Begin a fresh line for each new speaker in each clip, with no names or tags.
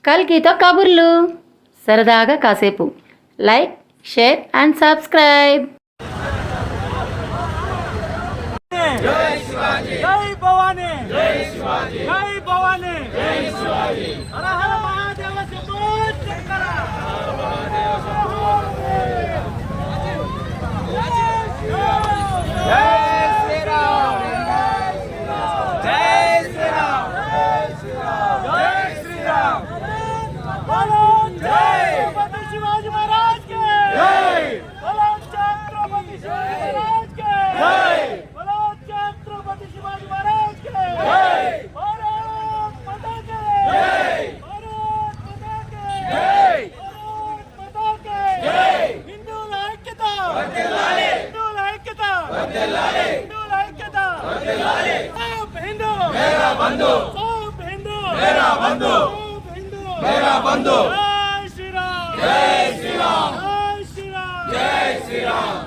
కల్కితో కబుర్లు, సరదాగా కాసేపు. Like, share and subscribe.
జై శివాజీ, జై భవానీ, జై శివాజీ, జై భవానీ, జై శివాజీ. హర హర మహాదేవ శంభో శంకర. హర మహాదేవ శంభో శంకర. జై శ్రీరామ్, జై శ్రీరామ్, జై శ్రీరామ్, జై శ్రీరామ్. బలో జై ఛత్రపతి శివాజీ మహారాజ్ కి జై. బలో ఛత్రపతి శివాజీ మహారాజ్ కి జై. బలో ఛత్రపతి శివాజీ మహారాజ్ కి జై. భారత్ మాతా కి జై. భారత్ మాతా కి జై. భారత్ మాతా కి జై. హిందువుల ఐక్యత వర్ధిల్లాలి, హిందువుల ఐక్యత వర్ధిల్లాలి, హిందువుల ఐక్యత వర్ధిల్లాలి. సబ్ హిందూ మేరా బంధు, సబ్ హిందూ మేరా బంధు, సబ్ హిందూ మేరా బంధు. జై శ్రీరామ్, జై శ్రీరామ్, జై శ్రీరామ్, జై శ్రీరామ్.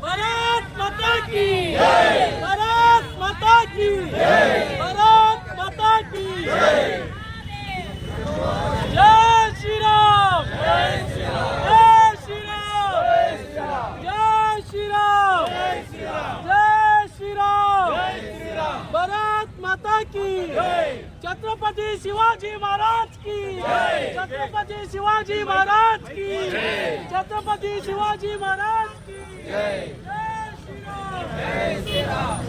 భారత్ మాతా కి జై. భారత్ మాతా కి జై. భారత్ మాతా కి జై. జై శ్రీరామ్, జై శ్రీరామ్, జై శ్రీరామ్, జై శ్రీరామ్, జై శ్రీరామ్, జై శ్రీరామ్, జై శ్రీరామ్. భారత్ మాతా కి జై. ఛత్రపతి శివాజీ మహారాజ్ కి జై. ఛత్రపతి శివాజీ మహారాజ్ కి జై. ఛత్రపతి శివాజీ మహారాజ్ కి జై. జై శ్రీరామ్, జై శ్రీరామ్.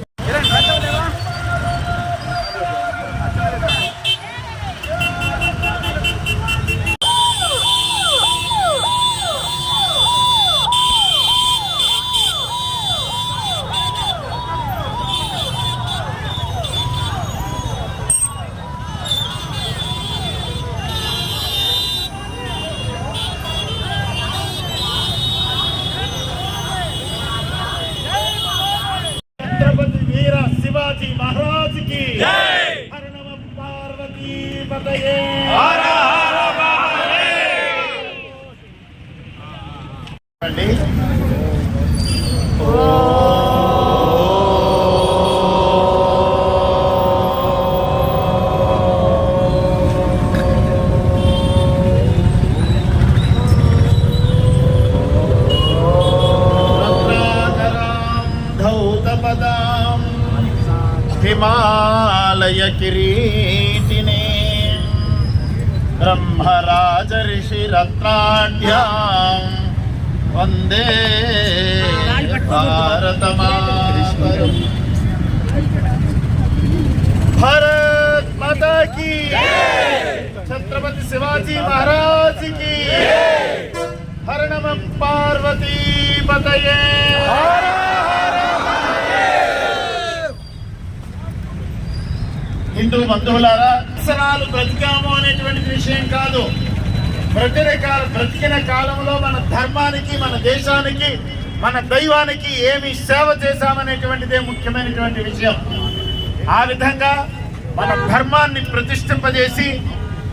छत्रपति वीर शिवाजी महाराज की जय. हर नमः पार्वती पतये. हर हर महादेव. हिमालय किरीटिने ब्रह्मराज ऋषि रत्नाढ्यां वंदे भारत मातरम्. भारत माता की छत्रपति शिवाजी महाराज की. हर नमः पार्वती पतये. హిందూ బంధువులారా, అక్షరాలు బ్రతికాము అనేటువంటి విషయం కాదు. బ్రతికిన కాలంలో మన ధర్మానికి, మన దేశానికి, మన దైవానికి ఏమి సేవ చేశామనేటువంటిదే ముఖ్యమైనటువంటి విషయం. ఆ విధంగా మన ధర్మాన్ని ప్రతిష్ఠింపజేసి,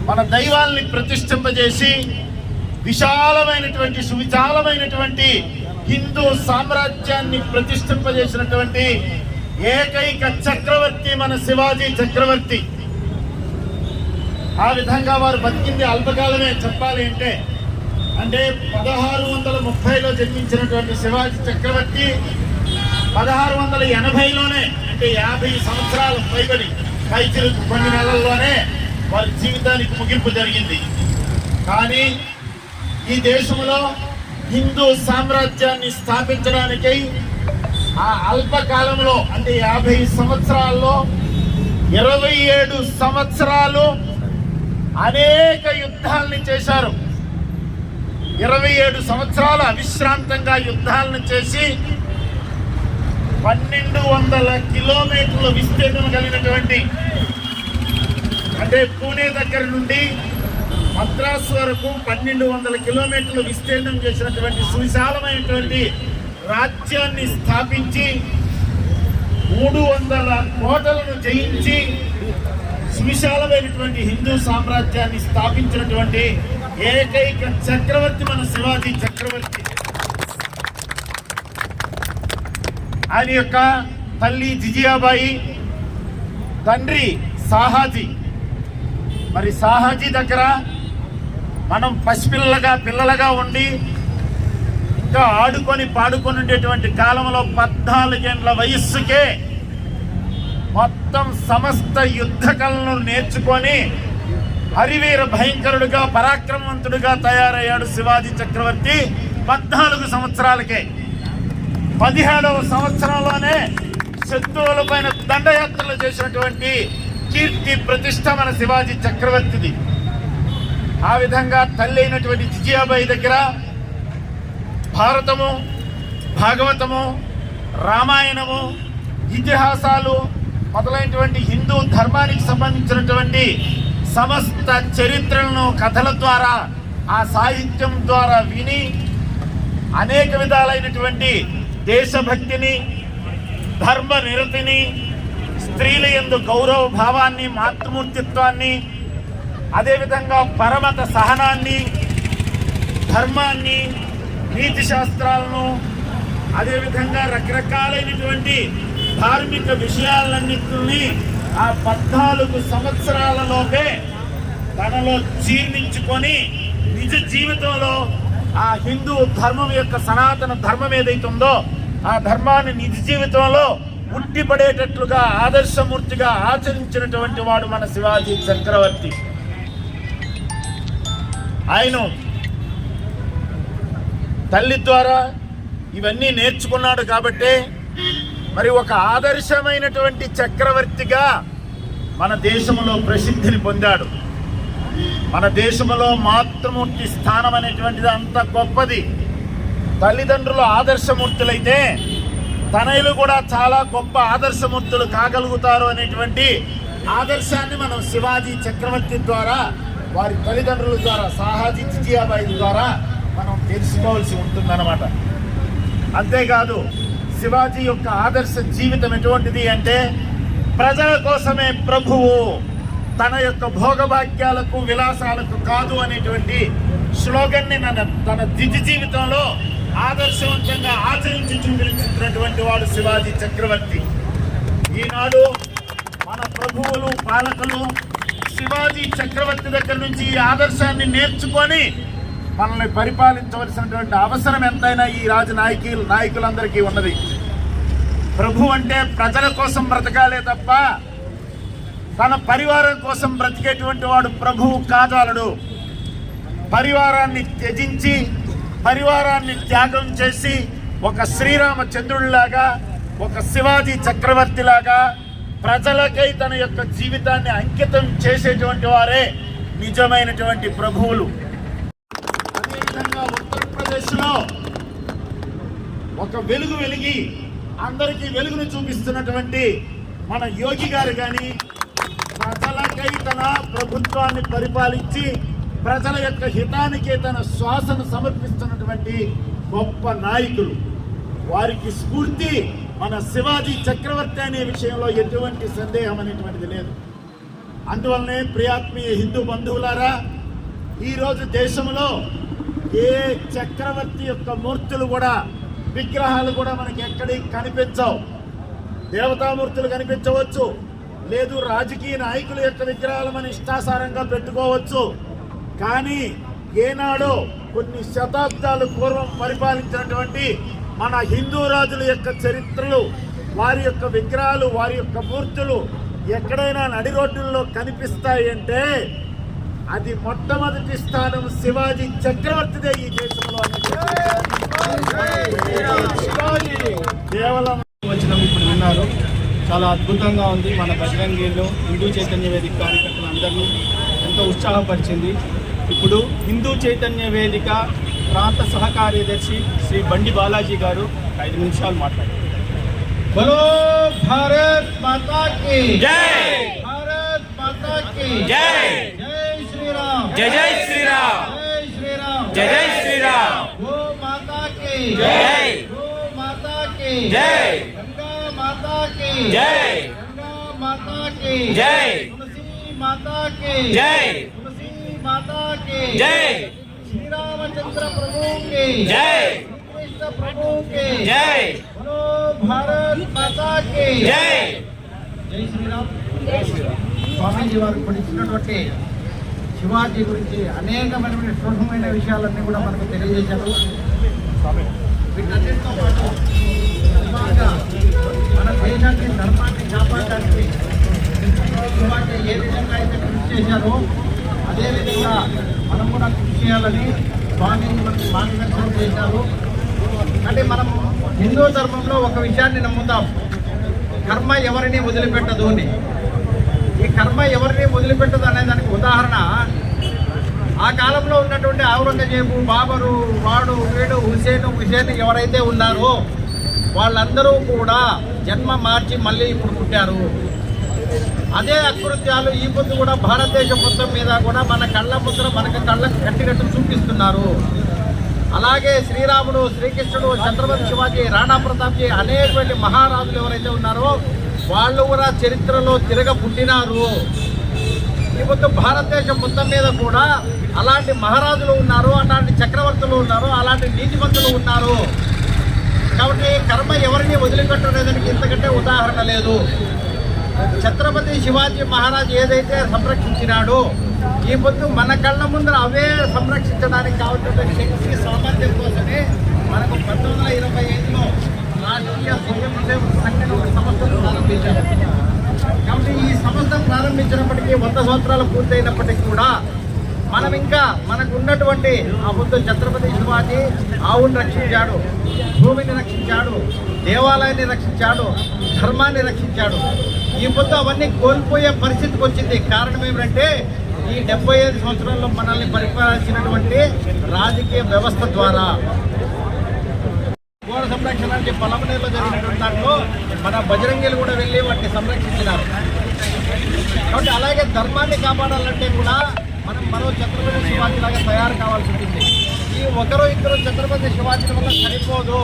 మన దైవాల్ని ప్రతిష్ఠింపజేసి, విశాలమైనటువంటి సువిశాలమైనటువంటి హిందూ సామ్రాజ్యాన్ని ప్రతిష్ఠింపజేసినటువంటి ఏకైక చక్రవర్తి మన శివాజీ చక్రవర్తి. ఆ విధంగా వారు బతికింది అల్పకాలమే చెప్పాలి అంటే. 1630లో జన్మించినటువంటి శివాజీ చక్రవర్తి 1680లోనే, అంటే 50 సంవత్సరాలు పైచిలకు కొన్ని నెలల్లోనే వారి జీవితానికి ముగింపు జరిగింది. కానీ ఈ దేశంలో హిందూ సామ్రాజ్యాన్ని స్థాపించడానికై ఆ అల్పకాలంలో, అంటే 50 సంవత్సరాల్లో 27 సంవత్సరాలు అనేక యుద్ధాలని చేశారు. 27 సంవత్సరాలు అవిశ్రాంతంగా యుద్ధాలను చేసి 1200 కిలోమీటర్ల విస్తీర్ణం కలిగినటువంటి, అంటే పూణే దగ్గర నుండి మద్రాసు వరకు 1200 కిలోమీటర్లు విస్తీర్ణం చేసినటువంటి సువిశాలమైనటువంటి రాజ్యాన్ని స్థాపించి 300 కోటలను జయించి సువిశాలమైనటువంటి హిందూ సామ్రాజ్యాన్ని స్థాపించినటువంటి ఏకైక చక్రవర్తి మన శివాజీ చక్రవర్తి. ఆయన యొక్క తల్లి జిజియాబాయి, తండ్రి సాహాజీ. మరి సాహాజీ దగ్గర
మనం పిల్లలుగా ఉండి ఇంకా ఆడుకొని పాడుకొని ఉండేటువంటి కాలంలో 14 ఏళ్ల వయస్సుకే మొత్తం సమస్త యుద్ధ కళలను నేర్చుకొని హరివీర భయంకరుడుగా పరాక్రమవంతుడిగా తయారయ్యాడు శివాజీ చక్రవర్తి 14 సంవత్సరాలకే. 17వ సంవత్సరంలోనే శత్రువుల పైన దండయాత్రలు చేసినటువంటి కీర్తి ప్రతిష్ట మన శివాజీ చక్రవర్తిది. ఆ విధంగా తల్లి అయినటువంటి జిజియాబాయి దగ్గర భారతము, భాగవతము, రామాయణము, ఇతిహాసాలు మొదలైనటువంటి హిందూ ధర్మానికి సంబంధించినటువంటి సమస్త చరిత్రలను కథల ద్వారా, ఆ సాహిత్యం ద్వారా విని అనేక విధాలైనటువంటి దేశభక్తిని, ధర్మ నిరతిని, స్త్రీల యందు గౌరవ భావాన్ని, మాతృమూర్తిత్వాన్ని, అదేవిధంగా పరమత సహనాన్ని, ధర్మాన్ని, నీతి శాస్త్రాలను, అదేవిధంగా రకరకాలైనటువంటి ధార్మిక విషయాలన్నింటినీ ఆ 14 సంవత్సరాలలోపే తనలో జీర్ణించుకొని నిజ జీవితంలో ఆ హిందూ ధర్మం యొక్క సనాతన ధర్మం ఏదైతుందో ఆ ధర్మాన్ని నిజ జీవితంలో ఉట్టిపడేటట్లుగా ఆదర్శమూర్తిగా ఆచరించినటువంటి వాడు మన శివాజీ చక్రవర్తి. ఆయన తల్లి ద్వారా ఇవన్నీ నేర్చుకున్నాడు కాబట్టే మరి ఒక ఆదర్శమైనటువంటి చక్రవర్తిగా మన దేశంలో ప్రసిద్ధిని పొందాడు. మన దేశంలో మాతృమూర్తి స్థానం అనేటువంటిది అంత గొప్పది. తల్లిదండ్రులు ఆదర్శమూర్తులైతే తనయులు కూడా చాలా గొప్ప ఆదర్శమూర్తులు కాగలుగుతారు అనేటువంటి ఆదర్శాన్ని మనం శివాజీ చక్రవర్తి ద్వారా, వారి తల్లిదండ్రుల ద్వారా, సాహాజీ జిజియాబాయి ద్వారా మనం తెలుసుకోవాల్సి ఉంటుందన్నమాట. అంతేకాదు శివాజీ యొక్క ఆదర్శ జీవితం ఎటువంటిది అంటే ప్రజల కోసమే ప్రభువు, తన యొక్క భోగభాగ్యాలకు విలాసాలకు కాదు అనేటువంటి స్లోగన్ని తన నిజ జీవితంలో ఆదర్శవంతంగా ఆచరించి చూపించినటువంటి వాడు శివాజీ చక్రవర్తి. ఈనాడు మన ప్రభువులు, పాలకులు శివాజీ చక్రవర్తి దగ్గర నుంచి ఈ ఆదర్శాన్ని నేర్చుకొని మనల్ని పరిపాలించవలసినటువంటి అవసరం ఎంతైనా ఈ నాయకులందరికీ ఉన్నది. ప్రభు అంటే ప్రజల కోసం బ్రతకాలే తప్ప తన పరివారం కోసం బ్రతికేటువంటి వాడు ప్రభువు కాదాలడు. పరివారాన్ని త్యజించి, పరివారాన్ని త్యాగం చేసి ఒక శ్రీరామచంద్రుడిలాగా, ఒక శివాజీ చక్రవర్తిలాగా ప్రజలకై తన యొక్క జీవితాన్ని అంకితం చేసేటువంటి వారే నిజమైనటువంటి ప్రభువులు. అదేవిధంగా ఉత్తరప్రదేశ్లో ఒక వెలిగి అందరికీ వెలుగును చూపిస్తున్నటువంటి మన యోగి గారు కానీ ప్రజలకై తన ప్రభుత్వాన్ని పరిపాలించి ప్రజల యొక్క హితానికే తన శ్వాసను సమర్పిస్తున్నటువంటి గొప్ప నాయకులు. వారికి స్ఫూర్తి మన శివాజీ చక్రవర్తి అనే విషయంలో ఎటువంటి సందేహం అనేటువంటిది లేదు. అందువల్లనే ప్రియాత్మీయ హిందూ బంధువులారా, ఈరోజు దేశంలో ఏ చక్రవర్తి యొక్క మూర్తులు కూడా, విగ్రహాలు కూడా మనకి ఎక్కడికి కనిపించవు. దేవతామూర్తులు కనిపించవచ్చు, లేదు రాజకీయ నాయకుల యొక్క విగ్రహాలు మన ఇష్టాసారంగా పెట్టుకోవచ్చు. కానీ ఏనాడో కొన్ని శతాబ్దాల పూర్వం పరిపాలించినటువంటి మన హిందూ రాజుల యొక్క చరిత్రలు, వారి యొక్క విగ్రహాలు, వారి యొక్క మూర్తులు ఎక్కడైనా నడి రోడ్డుల్లో కనిపిస్తాయి అంటే అది మొట్టమొదటి స్థానం శివాజీ చక్రవర్తిదే ఈ దేశంలో. కేవలం
వచనం ఇప్పుడు విన్నారు, చాలా అద్భుతంగా ఉంది. మన బజరంగీలో హిందూ చైతన్య వేదిక కార్యకర్తలందరినీ ఎంతో ఉత్సాహపరిచింది. ఇప్పుడు హిందూ చైతన్య వేదిక ప్రాంత సహకార్యదర్శి శ్రీ బండి బాలాజీ గారు 5 నిమిషాలు మాట్లాడారు. బలో భారత్ మాతా కీ జై, భారత్ మాతా కీ జై, జై శ్రీరామ్, జై జై శ్రీరామ్, జై శ్రీరామ్, జై జై శ్రీరామ్. గో మాతా కీ జై, గో మాతా కీ జై, గంగా మాతా కీ జై, గంగా మాతా కీ జై, తులసి మాతా కీ జై, తులసి माता की जय, श्री रामचंद्र प्रभु की जय, कृष्ण प्रभु की जय, बोलो भारत माता की जय. जय श्री राम. జై శ్రీరామ్. స్వామీజీ వారు పఠించినటువంటి
శివాజీ గురించి అనేకమైనటువంటి సూక్ష్మమైన విషయాలన్నీ కూడా మనకు తెలియజేశారు. వీటన్నిటితో పాటు శివాజీ మన దేశాన్ని ధర్మాన్ని కాపాడడానికి శివాజీ ఏ విధంగా అయితే కృషి చేశారో అదేవిధంగా మనం కూడా కృషి చేయాలని స్వామిని మనకు మార్గదర్శనం చేశారు. అంటే మనం హిందూ ధర్మంలో ఒక విషయాన్ని నమ్ముతాం, కర్మ ఎవరిని వదిలిపెట్టదు అని. ఈ కర్మ ఎవరిని వదిలిపెట్టదు అనే దానికి ఉదాహరణ ఆ కాలంలో ఉన్నటువంటి ఔరంగజేబు, బాబరు, వాడు, వీడు, హుసేన్ ఎవరైతే ఉన్నారో వాళ్ళందరూ కూడా జన్మ మార్చి మళ్ళీ ఇప్పుడు పుట్టారు. అదే అకృత్యాలు ఈ పొద్దు కూడా భారతదేశం మొత్తం మీద కూడా మన కళ్ళ ముద్ర మనకు కళ్ళకు కట్టినట్టు చూపిస్తున్నారు. అలాగే శ్రీరాముడు, శ్రీకృష్ణుడు, ఛత్రపతి శివాజీ, రాణా ప్రతాప్జీ అనేటువంటి మహారాజులు ఎవరైతే ఉన్నారో వాళ్ళు కూడా చరిత్రలో తిరగ పుట్టినారు. ఇప్పుడు భారతదేశం మొత్తం మీద కూడా అలాంటి మహారాజులు ఉన్నారు, అలాంటి చక్రవర్తులు ఉన్నారు, అలాంటి నీతిమంతులు ఉన్నారు. కాబట్టి కర్మ ఎవరిని వదిలిపెట్టలేదానికి ఇంతకంటే ఉదాహరణ లేదు. ఛత్రపతి శివాజీ మహారాజ్ ఏదైతే సంరక్షించినాడో ఈ పొద్దు మన కళ్ళ ముందర అవే సంరక్షించడానికి కావాల్సిన శక్తి సామర్థ్యం కోసమే మనకు 1925లో రాష్ట్రీయ స్వయం సేవక సంఘం ఒక సంస్థను ప్రారంభించారు. కాబట్టి ఈ సంస్థ ప్రారంభించినప్పటికీ 100 సంవత్సరాలు పూర్తయినప్పటికీ కూడా మనం ఇంకా మనకు ఉన్నటువంటి ఆ పొద్దు ఛత్రపతి శివాజీ ఆవుని రక్షించాడు, భూమిని రక్షించాడు, దేవాలయాన్ని రక్షించాడు, ధర్మాన్ని రక్షించాడు. ఈ పొద్దు అవన్నీ కోల్పోయే పరిస్థితికి వచ్చింది. కారణం ఏమిటంటే ఈ 75 సంవత్సరాల్లో మనల్ని పరిపాలించినటువంటి రాజకీయ వ్యవస్థ ద్వారా గోడ సంరక్షణ అంటే పలమనేరులో జరిగినటువంటి దాంట్లో మన బజరంగీలు కూడా వెళ్ళి వాటిని సంరక్షించినారు. కాబట్టి అలాగే ధర్మాన్ని కాపాడాలంటే కూడా మనం మరో ఛత్రపతి శివాజీ లాగా తయారు కావాల్సి ఉంటుంది. ఈ ఒకరు ఇద్దరు ఛత్రపతి శివాజీ వల్ల సరిపోదు.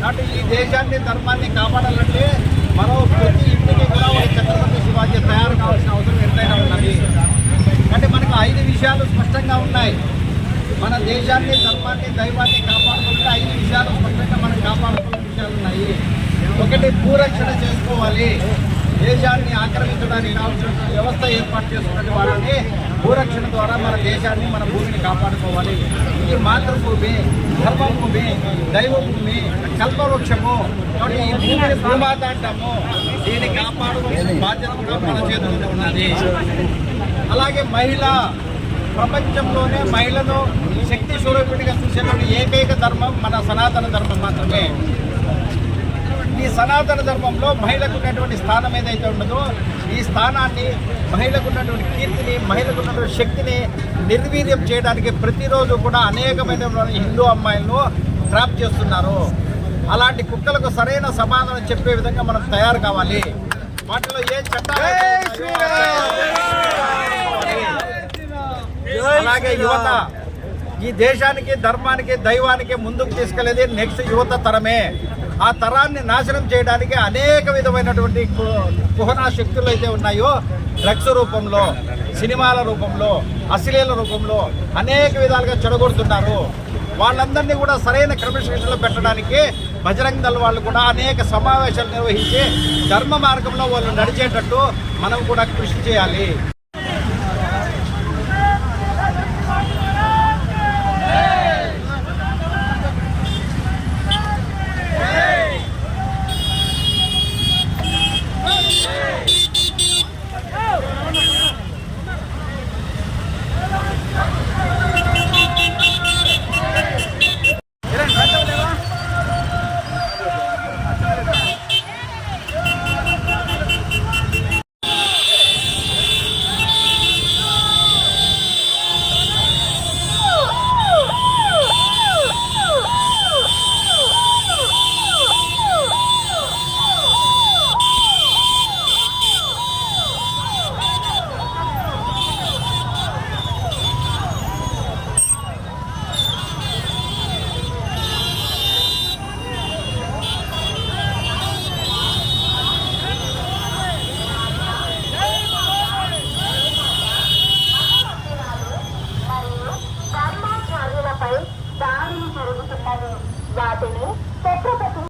కాబట్టి ఈ దేశాన్ని ధర్మాన్ని కాపాడాలంటే మరో ప్రతి ఇంటికి కూడా ఒక ఛత్రపతి శివాజీ తయారు కావాల్సిన అవసరం ఎంతైనా ఉన్నది. అంటే మనకు 5 విషయాలు స్పష్టంగా ఉన్నాయి. మన దేశాన్ని, ధర్మాన్ని, దైవాన్ని కాపాడుకుంటే 5 విషయాలు స్పష్టంగా మనం కాపాడుకునే విషయాలు ఉన్నాయి. ఒకటి, భూరక్షణ చేసుకోవాలి. దేశాన్ని ఆక్రమించడానికి కావాల్సిన వ్యవస్థ ఏర్పాటు చేసుకున్న వాళ్ళని భూరక్షణ ద్వారా మన దేశాన్ని, మన భూమిని కాపాడుకోవాలి. ఈ మాతృభూమి, ధర్మభూమి, దైవభూమి, కల్పవృక్షము. కాబట్టి ఈ భూమిని భూమాత అంటాము. దీన్ని కాపాడుకోవాల్సిన బాధ్యత కూడా మన చేతుల్లో ఉన్నది. అలాగే మహిళ, ప్రపంచంలోనే మహిళను శక్తి స్వరూపిణిగా చూసేటువంటి ఏకైక ధర్మం మన సనాతన ధర్మం మాత్రమే. ఈ సనాతన ధర్మంలో మహిళకు ఉన్నటువంటి స్థానం ఏదైతే ఉన్నదో ఈ స్థానాన్ని, మహిళకు ఉన్నటువంటి కీర్తిని, మహిళకు ఉన్నటువంటి శక్తిని నిర్వీర్యం చేయడానికి ప్రతిరోజు కూడా అనేకమైన హిందూ అమ్మాయిలను ట్రాప్ చేస్తున్నారు. అలాంటి కుక్కలకు సరైన సమాధానం చెప్పే విధంగా మనం తయారు కావాలి. వాటిలో ఏ చట్టాలు, అలాగే యువత ఈ దేశానికి, ధర్మానికి, దైవానికి ముందుకు తీసుకెళ్లేది నెక్స్ట్ యువత తరమే. ఆ తరాన్ని నాశనం చేయడానికి అనేక విధమైనటువంటి కుహనా శక్తులు అయితే ఉన్నాయో డ్రగ్స్ రూపంలో, సినిమాల రూపంలో, అశ్లీల రూపంలో అనేక విధాలుగా చెడగొడుతున్నారు. వాళ్ళందరినీ కూడా సరైన క్రమశిక్షణలో పెట్టడానికి బజరంగ్ దళ్ వాళ్ళు కూడా అనేక సమావేశాలు నిర్వహించి ధర్మ మార్గంలో వాళ్ళు నడిచేటట్టు మనం కూడా కృషి చేయాలి.